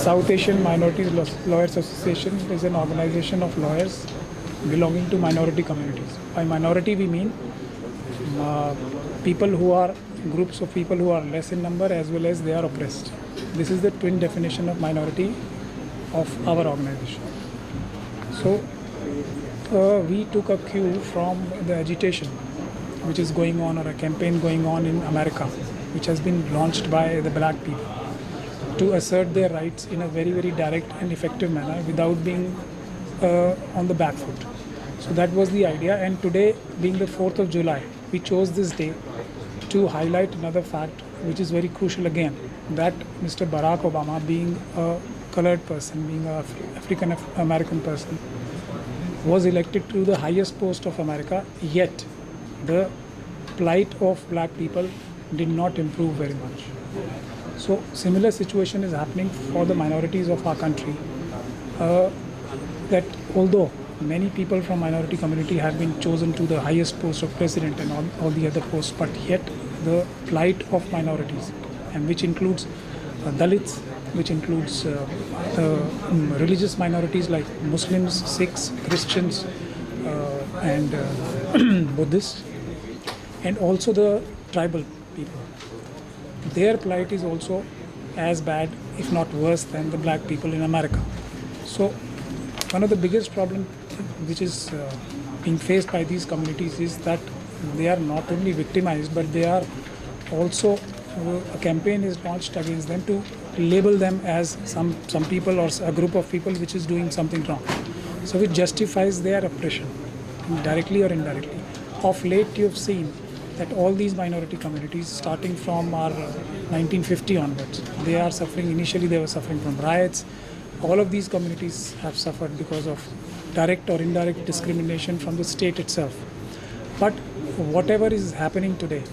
South Asian Minorities Lawyers Association is an organization of lawyers belonging to minority communities. By minority, we mean uh, people who are groups of people who are less in number as well as they are oppressed. This is the twin definition of minority of our organization. So, we took a cue from the agitation which is going on, or a campaign going on in America, which has been launched by the black people to assert their rights in a very, very direct and effective manner without being on the back foot. So that was the idea. And today, being the 4th of July, we chose this day to highlight another fact which is very crucial again, that Mr. Barack Obama, being a colored person, being an African American person, was elected to the highest post of America, yet the plight of black people did not improve very much. So similar situation is happening for the minorities of our country, that although many people from minority community have been chosen to the highest post of president and all the other posts, but yet the plight of minorities, and which includes Dalits, which includes religious minorities like Muslims, Sikhs, Christians, and Buddhists, and also the tribal people. Their plight is also as bad, if not worse, than the black people in America. So one of the biggest problems which is being faced by these communities is that they are not only victimized, but they are also, a campaign is launched against them to label them as some people or a group of people which is doing something wrong. So it justifies their oppression, directly or indirectly. Of late, you have seen that all these minority communities, starting from our 1950 onwards, they are suffering. Initially, they were suffering from riots. All of these communities have suffered because of direct or indirect discrimination from the state itself. But whatever is happening today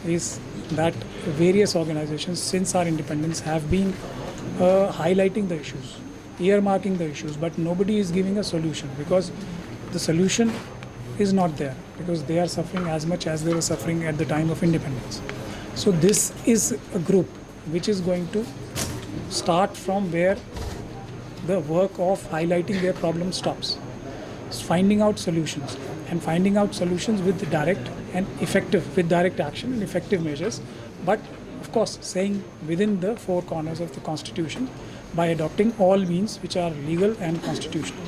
is that various organizations, since our independence, have been highlighting the issues, earmarking the issues, but nobody is giving a solution, because the solution is not there, because they are suffering as much as they were suffering at the time of independence. So this is a group which is going to start from where the work of highlighting their problem stops. It's finding out solutions, and finding out solutions with direct and effective, with direct action and effective measures, but of course saying within the four corners of the Constitution, by adopting all means which are legal and constitutional.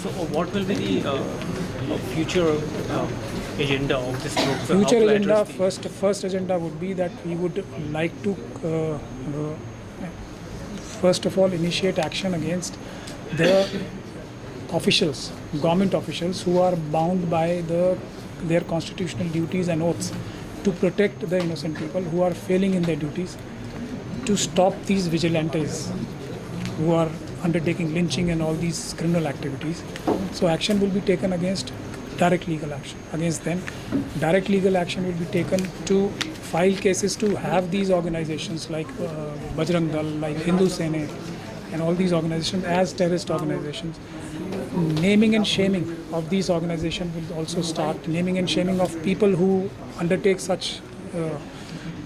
So what will be the future agenda of this group? So Future how to agenda, address first agenda would be that we would like to first of all initiate action against the officials, government officials, who are bound by their constitutional duties and oaths to protect the innocent people who are failing in their duties, to stop these vigilantes who are undertaking lynching and all these criminal activities. So action will be taken against, direct legal action against them. Direct legal action will be taken to file cases to have these organizations like Bajrang Dal, like Hindu Sene, and all these organizations as terrorist organizations. Naming and shaming of these organizations will also start. Naming and shaming of people who undertake such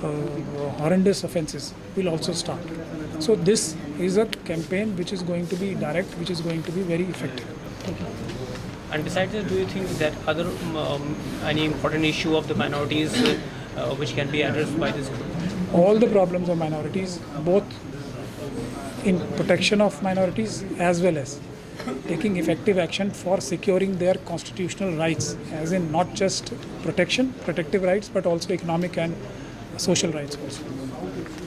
horrendous offences will also start. So this is a campaign which is going to be direct, which is going to be very effective. And besides this, do you think that other any important issue of the minorities which can be addressed by this group? All the problems of minorities, both in protection of minorities as well as taking effective action for securing their constitutional rights, as in not just protective rights, but also economic and social rights also.